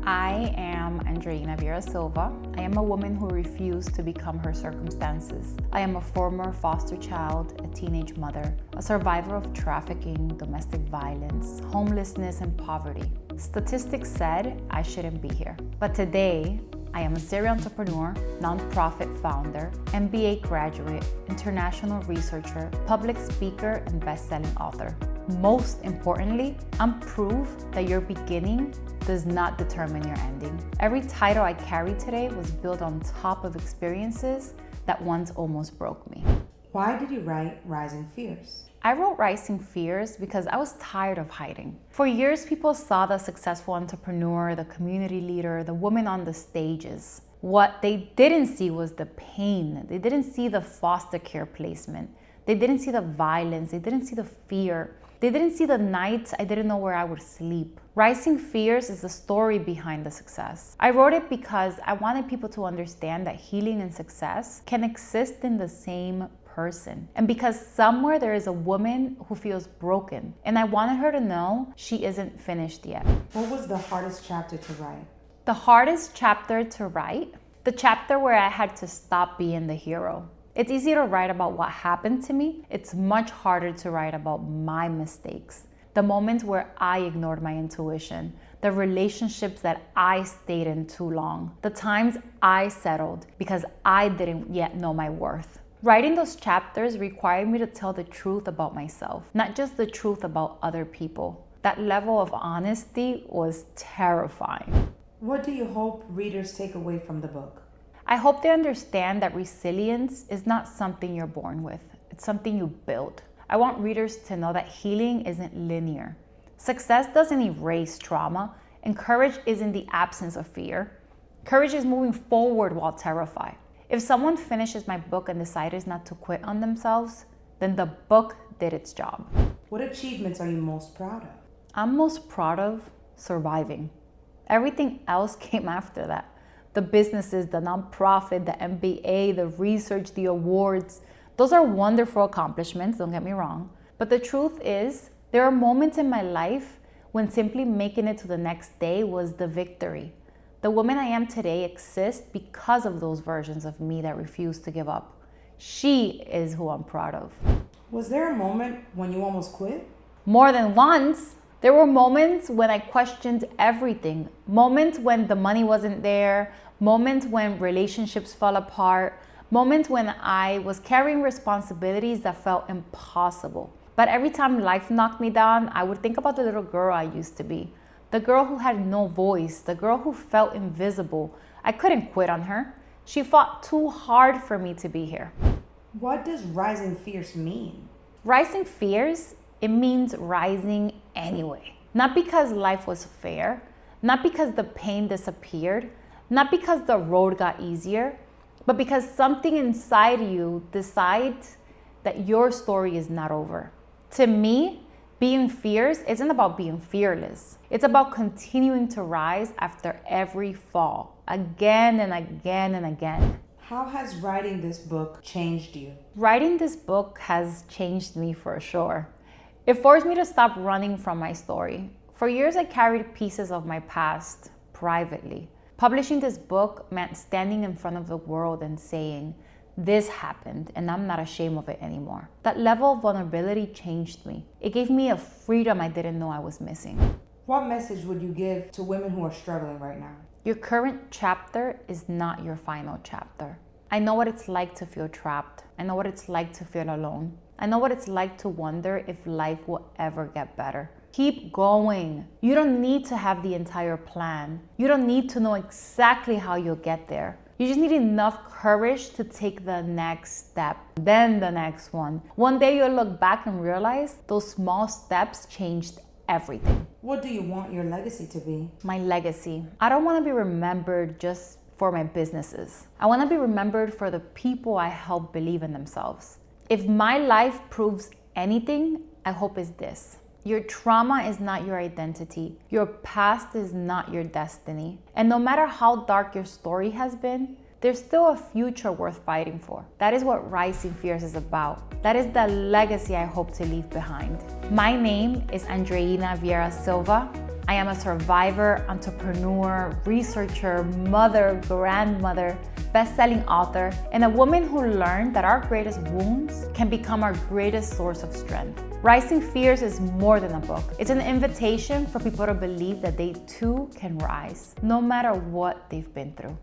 I am Andreina Viera Silva. I am a woman who refused to become her circumstances. I am a former foster child, a teenage mother, a survivor of trafficking, domestic violence, homelessness, and poverty. Statistics said I shouldn't be here. But today, I am a serial entrepreneur, nonprofit founder, MBA graduate, international researcher, public speaker, and best-selling author. Most importantly, I'm proof that your beginning does not determine your ending. Every title I carry today was built on top of experiences that once almost broke me. Why did you write Rising Fears? I wrote Rising Fears because I was tired of hiding. For years, people saw the successful entrepreneur, the community leader, the woman on the stages. What they didn't see was the pain. They didn't see the foster care placement. They didn't see the violence. They didn't see the fear. They didn't see the nights I didn't know where I would sleep. Rising Fears is the story behind the success. I wrote it because I wanted people to understand that healing and success can exist in the same person. And because somewhere there is a woman who feels broken. And I wanted her to know she isn't finished yet. What was the hardest chapter to write? The hardest chapter to write? The chapter where I had to stop being the hero. It's easy to write about what happened to me. It's much harder to write about my mistakes. The moments where I ignored my intuition. The relationships that I stayed in too long. The times I settled because I didn't yet know my worth. Writing those chapters required me to tell the truth about myself, not just the truth about other people. That level of honesty was terrifying. What do you hope readers take away from the book? I hope they understand that resilience is not something you're born with. It's something you build. I want readers to know that healing isn't linear. Success doesn't erase trauma, and courage isn't the absence of fear. Courage is moving forward while terrified. If someone finishes my book and decides not to quit on themselves, then the book did its job. What achievements are you most proud of? I'm most proud of surviving. Everything else came after that. The businesses, the nonprofit, the MBA, the research, the awards. Those are wonderful accomplishments, don't get me wrong. But the truth is, there are moments in my life when simply making it to the next day was the victory. The woman I am today exists because of those versions of me that refused to give up. She is who I'm proud of. Was there a moment when you almost quit? More than once. There were moments when I questioned everything. Moments when the money wasn't there. Moments when relationships fell apart. Moments when I was carrying responsibilities that felt impossible. But every time life knocked me down, I would think about the little girl I used to be. The girl who had no voice. The girl who felt invisible. I couldn't quit on her. She fought too hard for me to be here. What does Rising Fears mean? Rising Fears? It means rising anyway. Not because life was fair, not because the pain disappeared, not because the road got easier, but because something inside you decides that your story is not over. To me, being fierce isn't about being fearless. It's about continuing to rise after every fall, again and again and again. How has writing this book changed you? Writing this book has changed me for sure. It forced me to stop running from my story. For years, I carried pieces of my past privately. Publishing this book meant standing in front of the world and saying, this happened and I'm not ashamed of it anymore. That level of vulnerability changed me. It gave me a freedom I didn't know I was missing. What message would you give to women who are struggling right now? Your current chapter is not your final chapter. I know what it's like to feel trapped. I know what it's like to feel alone. I know what it's like to wonder if life will ever get better. Keep going. You don't need to have the entire plan. You don't need to know exactly how you'll get there. You just need enough courage to take the next step, then the next one. One day you'll look back and realize those small steps changed everything. What do you want your legacy to be? My legacy. I don't want to be remembered just for my businesses. I want to be remembered for the people I help believe in themselves. If my life proves anything, I hope it's this. Your trauma is not your identity. Your past is not your destiny. And no matter how dark your story has been, there's still a future worth fighting for. That is what Rising Fears is about. That is the legacy I hope to leave behind. My name is Andreina Viera Silva. I am a survivor, entrepreneur, researcher, mother, grandmother, best-selling author, and a woman who learned that our greatest wounds can become our greatest source of strength. Rising Fierce is more than a book. It's an invitation for people to believe that they too can rise, no matter what they've been through.